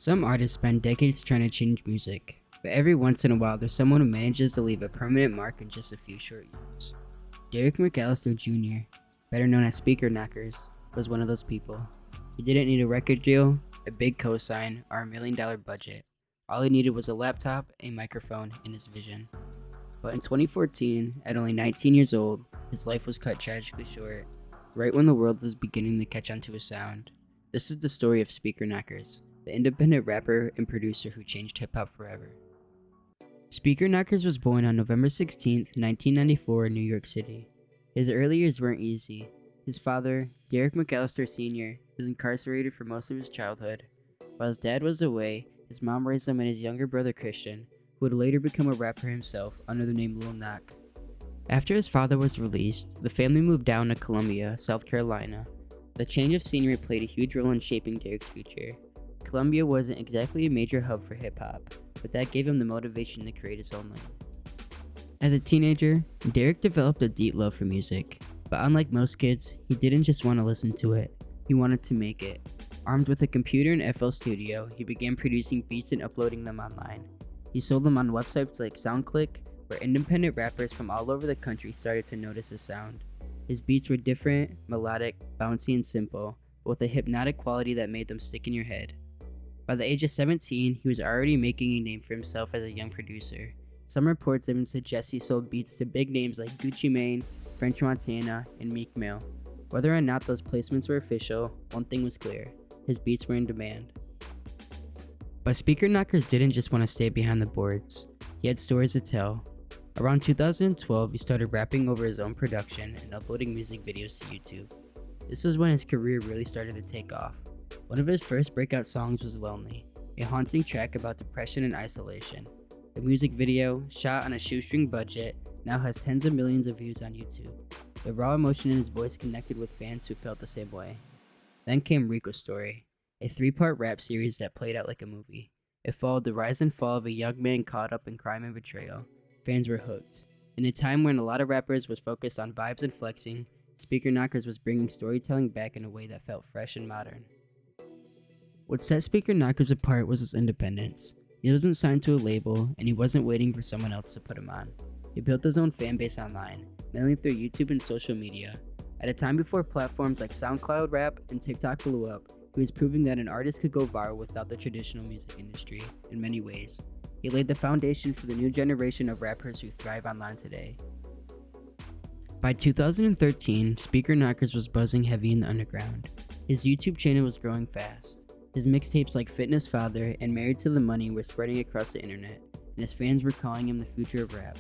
Some artists spend decades trying to change music, but every once in a while there's someone who manages to leave a permanent mark in just a few short years. Derek McAllister Jr., better known as Speaker Knockerz, was one of those people. He didn't need a record deal, a big cosign, or $1 million budget. All he needed was a laptop, a microphone, and his vision. But in 2014, at only 19 years old, his life was cut tragically short, right when the world was beginning to catch on to his sound. This is the story of Speaker Knockerz, the independent rapper and producer who changed hip-hop forever. Speaker Knockerz was born on November 16, 1994 in New York City. His early years weren't easy. His father, Derek McAllister Sr., was incarcerated for most of his childhood. While his dad was away, his mom raised him and his younger brother Christian, who would later become a rapper himself under the name Lonely and Rico. After his father was released, the family moved down to Columbia, South Carolina. The change of scenery played a huge role in shaping Derek's future. Columbia wasn't exactly a major hub for hip-hop, but that gave him the motivation to create his own lane. As a teenager, Derek developed a deep love for music, but unlike most kids, he didn't just want to listen to it, he wanted to make it. Armed with a computer and FL Studio, he began producing beats and uploading them online. He sold them on websites like SoundClick, where independent rappers from all over the country started to notice his sound. His beats were different, melodic, bouncy, and simple, but with a hypnotic quality that made them stick in your head. By the age of 17, he was already making a name for himself as a young producer. Some reports even suggest he sold beats to big names like Gucci Mane, French Montana, and Meek Mill. Whether or not those placements were official, one thing was clear: his beats were in demand. But Speaker Knockerz didn't just want to stay behind the boards. He had stories to tell. Around 2012, he started rapping over his own production and uploading music videos to YouTube. This was when his career really started to take off. One of his first breakout songs was Lonely, a haunting track about depression and isolation. The music video, shot on a shoestring budget, now has tens of millions of views on YouTube. The raw emotion in his voice connected with fans who felt the same way. Then came Rico Story, a 3-part rap series that played out like a movie. It followed the rise and fall of a young man caught up in crime and betrayal. Fans were hooked. In a time when a lot of rappers was focused on vibes and flexing, Speaker Knockerz was bringing storytelling back in a way that felt fresh and modern. What set Speaker Knockerz apart was his independence. He wasn't signed to a label, and he wasn't waiting for someone else to put him on. He built his own fan base online, mainly through YouTube and social media. At a time before platforms like SoundCloud Rap and TikTok blew up, he was proving that an artist could go viral without the traditional music industry in many ways. He laid the foundation for the new generation of rappers who thrive online today. By 2013, Speaker Knockerz was buzzing heavy in the underground. His YouTube channel was growing fast. His mixtapes like Fitness Father and Married to the Money were spreading across the internet, and his fans were calling him the future of rap.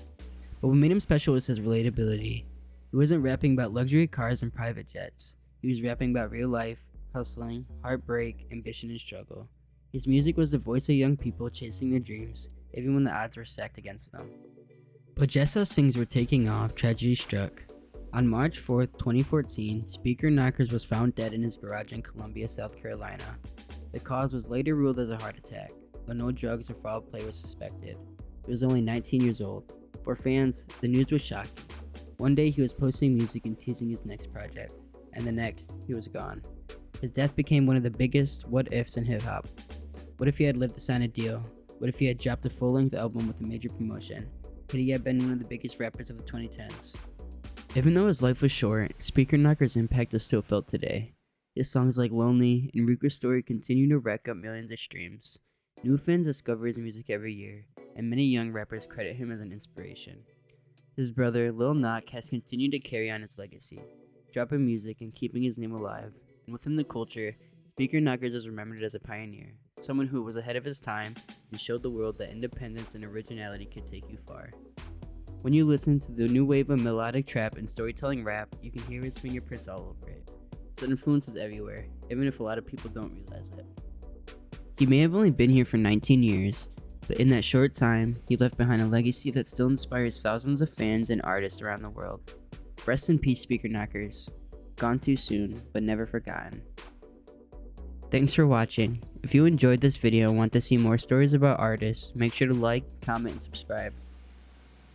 But what made him special was his relatability. He wasn't rapping about luxury cars and private jets. He was rapping about real life, hustling, heartbreak, ambition, and struggle. His music was the voice of young people chasing their dreams, even when the odds were stacked against them. But just as things were taking off, tragedy struck. On March 4, 2014, Speaker Knockerz was found dead in his garage in Columbia, South Carolina. The cause was later ruled as a heart attack, though no drugs or foul play was suspected. He was only 19 years old. For fans, the news was shocking. One day he was posting music and teasing his next project, and the next, he was gone. His death became one of the biggest what-ifs in hip-hop. What if he had lived to sign a deal? What if he had dropped a full-length album with a major promotion? Could he have been one of the biggest rappers of the 2010s? Even though his life was short, Speaker Knockerz' impact is still felt today. His songs like Lonely and Rico Story continue to rack up millions of streams. New fans discover his music every year, and many young rappers credit him as an inspiration. His brother, Lil Knock, has continued to carry on his legacy, dropping music and keeping his name alive. And within the culture, Speaker Knockerz is remembered as a pioneer, someone who was ahead of his time and showed the world that independence and originality could take you far. When you listen to the new wave of melodic trap and storytelling rap, you can hear his fingerprints all over it. His influence is everywhere, even if a lot of people don't realize it. He may have only been here for 19 years, but in that short time, he left behind a legacy that still inspires thousands of fans and artists around the world. Rest in peace, Speaker Knockerz. Gone too soon, but never forgotten. Thanks for watching. If you enjoyed this video and want to see more stories about artists, make sure to like, comment, and subscribe.